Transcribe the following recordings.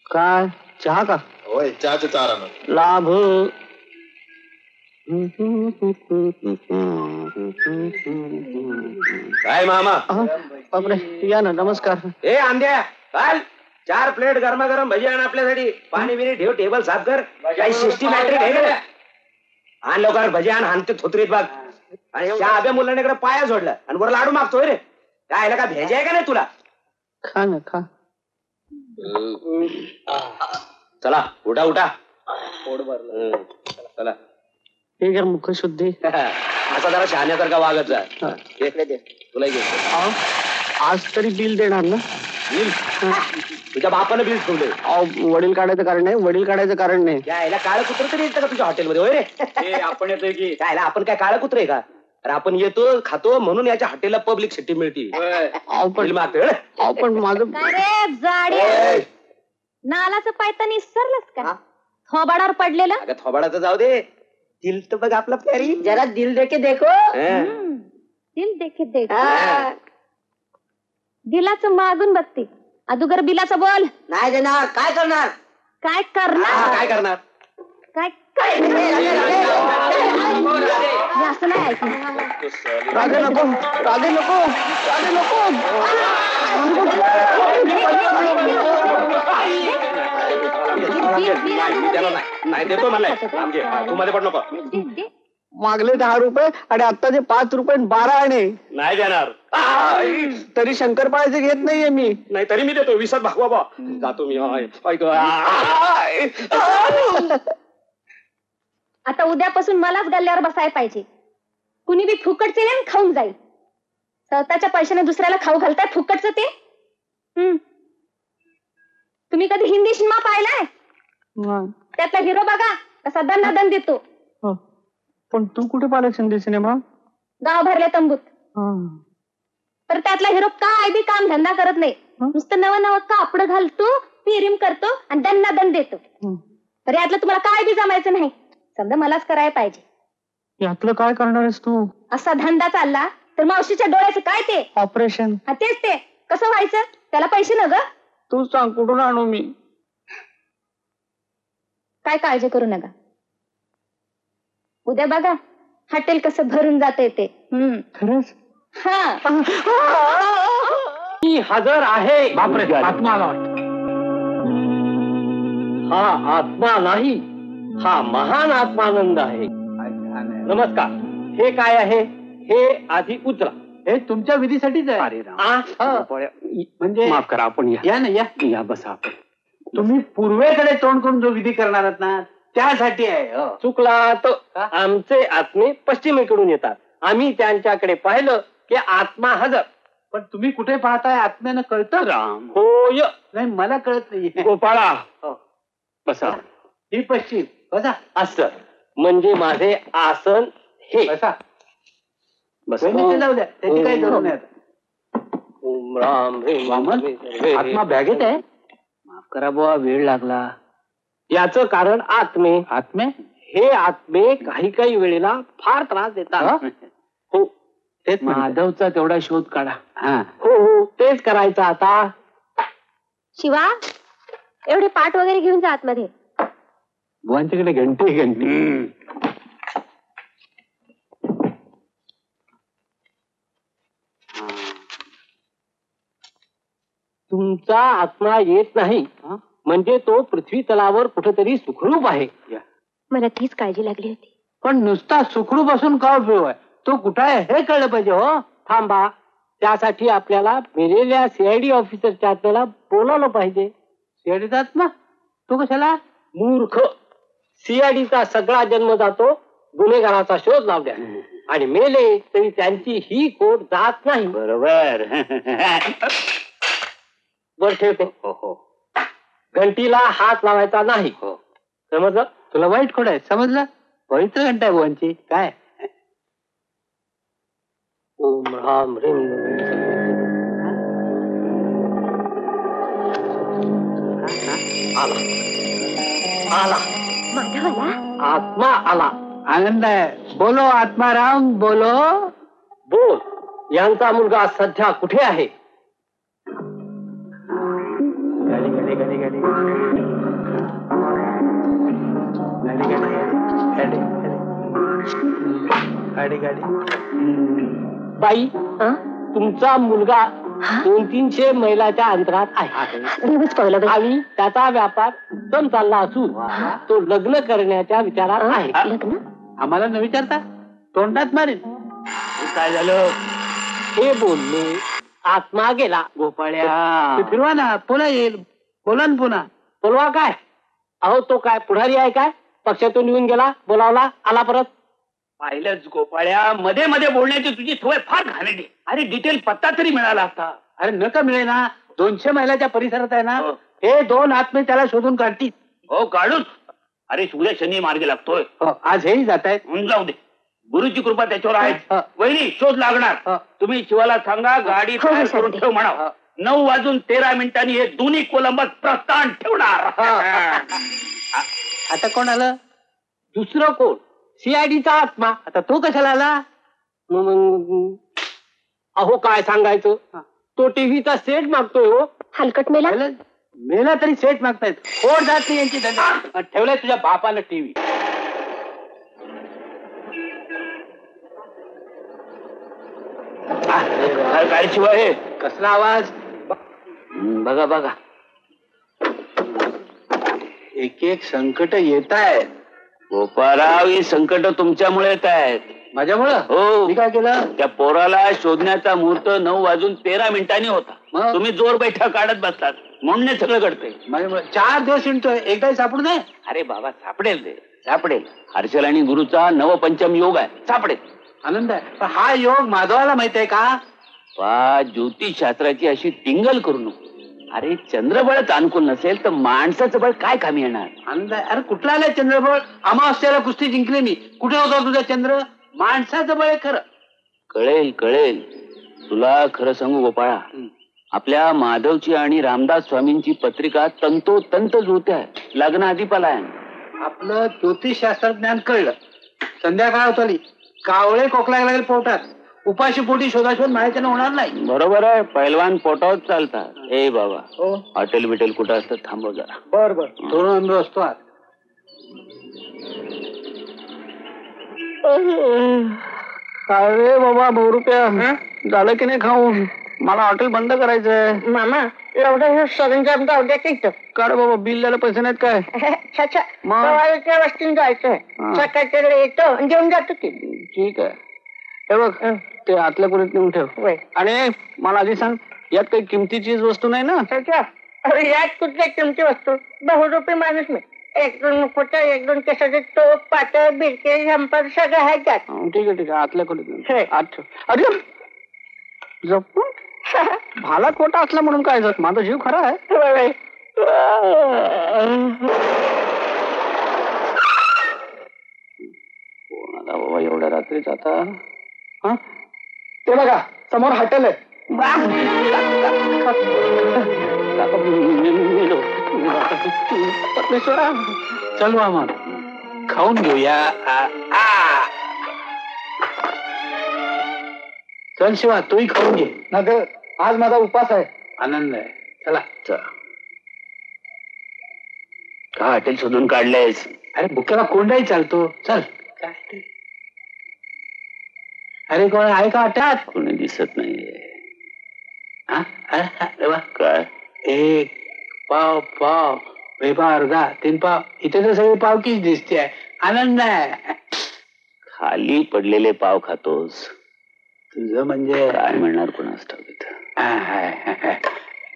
काय चहा का? होय, चहाच्या चारा लाभ. काय मामा? बापरे, या ना. नमस्कार. ए आंध्या, काल 4 प्लेट गरमागरम भजी आण आपल्यासाठी. पाणी बिणी ठेव, टेबल साफ कर. काही सिस्टमॅटिक आहे का? आण लवकर भजी आण. हाणते थोतरीत बघ. आणि त्या आब्या मुलाने इकडे पाया जोडला आणि वर लाडू मागतोय रे. काय का भेज आहे का नाही तुला? खा ना, खा. चला उठा उठा. पोट भरलं. चला. हे कर मुख शुद्धी. असा जरा शहाण्यासारखा वागत जा. तुला घे. आज तरी बिल देणार ना? बिल? तुझ्या बापानं बिल ठेवलंय. वडील काढायचं कारण नाही. वडील काढायचं कारण नाही. यायला काळं कुत्र तरी येतं का तुझ्या हॉटेलमध्ये? होय रे. आपण येतोय की काय आपण काय काळं कुत्र आहे का? अरे आपण येतो खातो म्हणून याच्या हॉटेलला पब्लिक सिटी मिळते. पण माझं काय रे जाडे, नालाचं पायता निसरलंच का? थोबाडावर पडलेलं. अगं थोबाडाचं जाऊ दे. दिल तर बघ आपला प्यारी. जरा दिल देके देखो. दिल देके देखो. दिलाचं मागून बघते. अदुगर बिलाचं बोल. नाही देणार. काय करणार? काय करणार? काय करणार? काय काय असं नाही ऐकलं. राधे नको, राधे नको, राधे नको. नाही देतो मला. तू मध्ये पण नको. मागले 10 रुपये आणि आता ते 5 रुपये 12 आणे. नाही देणार. तरी शंकरपाळ्याचे घेत नाहीये मी. नाही तरी मी देतो. 20 भागवा बा. जातो मी. आता उद्यापासून मलाच गल्ल्यावर बसायला पाहिजे. कुणी बी फुकटचे नाही खाऊन जाईल. स्वतःच्या पैशाने दुसऱ्याला खाऊ घालताय फुकटचं ते. तुम्ही कधी हिंदी सिनेमा पाहिलाय? त्यातला हिरो बघा कसा दंडादन देतो. पण तू कुठे पाहिला हिंदी सिनेमा? गाव भरल्या तंबूत. तर त्यातला हिरो काय बी काम धंदा करत नाही. नुसतं नवं नवं कापड घालतो, पिरीम करतो आणि दंडादन देतो. तर यातलं तुम्हाला काय बी जमायचं नाही. समजा मलाच करायला पाहिजे. यातलं काय करणार आहेस तू? असा धंदा चालला तर मावशीच्या डोळ्याचं काय ते ऑपरेशन. तेच ते. कसं व्हायचं? त्याला पैसे न ग. तू सांग कुठून आणू मी? काय काळजी करू नका. उद्या बघा हॉटेल कसं भरून जाते ते. खरंच? हा. मी हजर आहे. बापरे, आत्मा आला. हा आत्मा नाही, हा महान आत्मानंद आहे. नमस्कार. हे काय आहे? हे आधी उचला. हे तुमच्या विधीसाठीच आहे. अरे म्हणजे माफ करा, आपण या ना या बसा. आपण तुम्ही पूर्वेकडे तोंड करून जो विधी करणार आहात ना त्यासाठी आहे. चुकला तर आमचे आत्मे पश्चिमेकडून येतात. आम्ही त्यांच्याकडे पाहिलं की आत्मा हजर. पण तुम्ही कुठे पाहताय? आत्म्यानं कळतं. राम होय. नाही, मला कळत नाही. गोपाळा बसा. ही पश्चिम. बसा. असं म्हणजे माझे आसन हे. बसा. बस. जाऊ द्या, त्याची काही जरूर नाही. ओम राम वामन, आत्मा बॅगेत आहे. माफ करा बुवा, वेळ लागला. याचं कारण आत्मे. आत्मे? हे आत्मे काही काही वेळेला फार त्रास देतात. हो तेच माधवचा तेवढा शोध काढा. हो हो तेच करायचं आता. शिवा एवढे पाठ वगैरे घेऊन जा आतमध्ये. बुवांच्याकडे घंटी घंटी. तुमचा आत्मा येत नाही म्हणजे तो पृथ्वी तलावर कुठेतरी सुखरूप आहे. मला तीच काळजी लागली होती. पण नुसता सुखरूप असून का उपयोग आहे? तो कुठं आहे हे कळलं पाहिजे. हो थांबा. त्यासाठी आपल्याला मेलेल्या सीआयडी ऑफिसरच्या आत्म्याला बोलावलं पाहिजे. सीआयडीचा आत्मा? तो कशाला? मूर्ख. सीआयडीचा सगळा जन्म जातो गुन्हेगाराचा शोध लावल्या आणि मेले तरी त्यांची ही खोट जात नाही. बरोबर. वर ठेवते. हो. घंटीला हात लावायचा नाही. हो. समजलं? तुला वाईट खोड आहे समजलं? पवित्र घंटा आहे बुवांची. काय? ओम राम ह्रीम. आला आला. आत्मा आला. आनंद आहे. बोलो आत्माराम बोलो. बोल. यांचा मुलगा सध्या कुठे आहे? गाडी गाडी गाडी गाडी गाडी गाडी गाडी गाडी. बाई तुमचा मुलगा 200-300 मैलाच्या अंतरात आहे नेहमीच कळलं बाई. आणि त्याचा व्यापार उत्तम चालला असून तो लग्न करण्याच्या विचारात आहे. लग्न आम्हाला न विचारता तोंडात मारेल. काय झालं हे बोलले आत्मा गेला. गोपाळ्या ते फिरवा ना, पुन्हा येईल. बोला ना पुन्हा. बोलवा काय? अहो तो काय पुढारी आहे काय? पक्षातून येऊन गेला, बोलावला, आला परत. पाहिलंच गोपाळ्या, मध्ये मध्ये बोलण्याची तुझी सवय फार घाणेरडी. अरे डिटेल पत्ता तरी मिळाला असता. अरे नका मिळे ना. 200 मैलाच्या परिसरात आहे ना. हो. हे 2 आत्मे त्याला शोधून काढतील. हो काढून. अरे सूर्य शनी मार्गे लागतोय. हो, आज हेही जात आहेत. होऊन जाऊ दे, गुरुची कृपा त्याच्यावर आहे. हो. वहिनी शोध लागणार. हो. तुम्ही शिवाला सांगा गाडी हो, तयार करून सांगते. ठेव म्हणा. 9:13 हे दोन्ही कोलंबस प्रस्थान ठेवणार. आता कोण आलं? दुसरं कोण? सीआयडीचा आत्मा. आता तो कशाला आला? मग अहो काय सांगायचं, तो टीव्हीचा सेट मागतोय हो. हलकट मेला. मेला तरी सेट मागतायत. खोड जात नाही यांची धंदा. ठेवलाय तुझ्या बापानं टीव्ही. काय शिवाय हे कसला आवाज? बघा बघा, एक एक संकट येत आहेत. गोपाळराव ही संकट तुमच्यामुळे येत आहेत. माझ्यामुळं? हो. मी काय केलं? त्या पोराला शोधण्याचा मुहूर्त 9:13 होता. मग? तुम्ही जोर बैठा काढत बसतात म्हणून हे सगळं घडतंय. माझ्यामुळं 4 दिवस हिंडतोय, एकदाही सापडू नये. अरे बाबा सापडेल, ते सापडेल. हर्षल आणि गुरुचा नवपंचम योग आहे, सापडेल. आनंद आहे. पण हा योग माधवाला माहित आहे का? ज्योतिषशास्त्राची अशी टिंगल करू नको. अरे चंद्रबळच अनुकूल नसेल तर माणसाचं बळ काय कामी येणार? आनंद आहे. अरे कुठला आलाय चंद्रबळ? अमावस्याला कुस्ती जिंकली मी. कुठे होता तुझा चंद्र? माणसाचं बळ आहे खरं. कळेल कळेल. तुला खरं सांगू गोपाळा, आपल्या माधवची आणि रामदास स्वामींची पत्रिका तंतोतंत जुळते आहे. लग्नाआधी पलायन. आपलं ज्योतिषशास्त्र ज्ञान कळलं. संध्याकाळ होतली. कावळे कोकलायला लागेल पोटात. उपाशी पोटी शोधाशोध मायाच्यानं होणार नाही. बरोबर आहे. पैलवान पोटावर चालतात. ए बाबा, हो. हॉटेल बिटेल कुठं असतं थांबव जरा. बर बर. थोडं अनुभव असतो आज. अरे बाबा 9 रुपया झालं की नाही खाऊन? मला हॉटेल बंद करायचंय. मामा एवढं सरंजाम जाऊ द्या की काढ बाबा, बिल द्यायला पैसे नाहीत काय? सवारीच्या वस्तीने जायचंय. सकाळच्या येतो आणि घेऊन जातो की. ठीक आहे. हे बघ, ते आतल्या खोलीत नेऊन ठेव. होय. आणि मला आधी सांग, यात काही किमतीची वस्तू नाही ना? अरे यात कुठल्या किमती वस्तू? 10 रुपये माणूस मी. 1-2 मुकुट, 1-2 केसाचे टोप, पातळ, बिरके, झंपर सगळं आहे त्यात. ठीक आहे ठीक आहे, आतल्या खोलीत नेऊन ठेव. होय. आत ठेव. अरे जपून. भाला खोटा असला म्हणून काय झालं? माझा जीव खरा आहे. कोण आला बाबा एवढ्या रात्रीच आता? हा, ते बघा समोर हॉटेल आहे. परमेश्वरा, चल मामा, खाऊन घेऊया. चल शिवा, तूही खाऊन घे. नगर आज माझा उपास आहे. आनंद आहे. चला. का हॉटेल शोधून काढलंयस? अरे भुक्याला कोंडाही चालतो. चल. काय ते? अरे कोण आहे का वाटत? कोणी दिसत नाहीये. अरे वा. काय? 1 पाव पाव, 2 पाव, अर्धा, 3 पाव. इथे तर सगळी पावकीच दिसते. आनंद आहे. खाली पडलेले पाव खातोस. तुझं म्हणजे काय म्हणणार कोणास ठाऊक.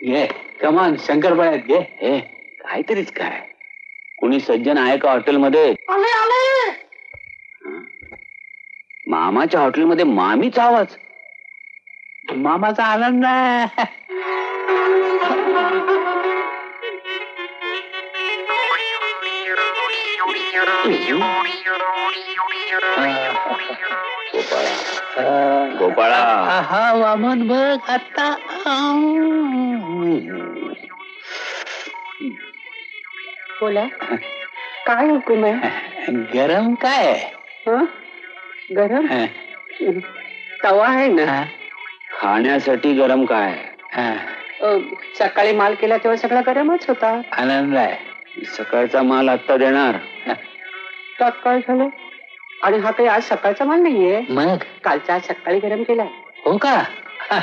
घे कमान, शंकरपाळ्यात घे. हे काहीतरीच काय. कोणी सज्जन आहे का हॉटेलमध्ये? मामाच्या हॉटेलमध्ये मामीचा आवाज. मामाचा आनंद आहे. गोपाळा, हा वामन बघ आता. बोला, काय हुकूम आहे? गरम काय आहे? गरम हा. तवा आहे ना? खाण्यासाठी गरम काय? हा. सकाळी माल केला तेव्हा सगळा गरमच होता. आनंद आहे. सकाळचा माल आत्ता देणार. त्यात काय झालं? आणि हा काही आज सकाळचा माल नाहीये, मग कालचा आज सकाळी गरम केलाय. हो का?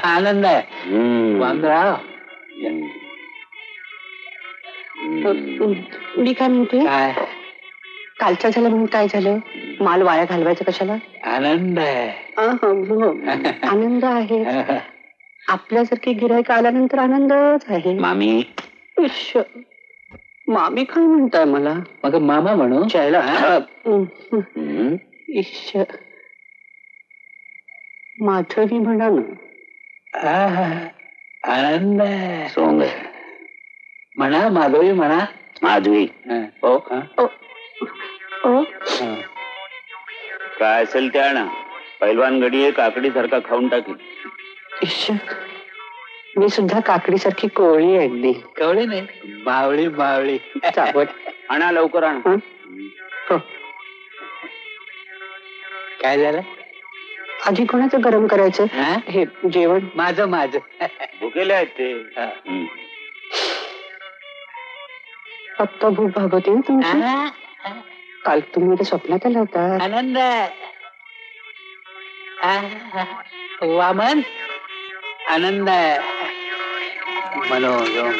आनंद आहे. वामनराव मी काय म्हणते, काय कालच्या झालं म्हणून काय झालं? माल वाया घालवायचं कशाला? आनंद आहे. आनंद आहे. आपल्यासारखे गिरायक आल्यानंतर आनंदच आहे. मामी इश्श. मामी काय म्हणताय मला? मग मामा म्हणू चला. हम्म. इश्श. माधवी म्हणा ना. आनंद आहे. सोंग म्हणा माधवी म्हणा. माधवी हो ओ काय असेल ते आणा. पैलवान गडी काकडी सारखा खाऊन टाकी. इश्श. मी सुद्धा काकडी सारखी कोवळी आहे अगदी. कवळी नाही, बावळी बावळी. चावट. आणा लवकर आणा. हं? हो. काय झालं? आधी कोणाचं गरम करायचं हा? हे जेवण? माझं माझं. भुकेले आहेत ते. हा. हं. आत्ता भूक भागवते ना तुमची. काल तुम्ही तर स्वप्नात आला होता. आनंद आहे. वामन आनंद आहे. मनोरम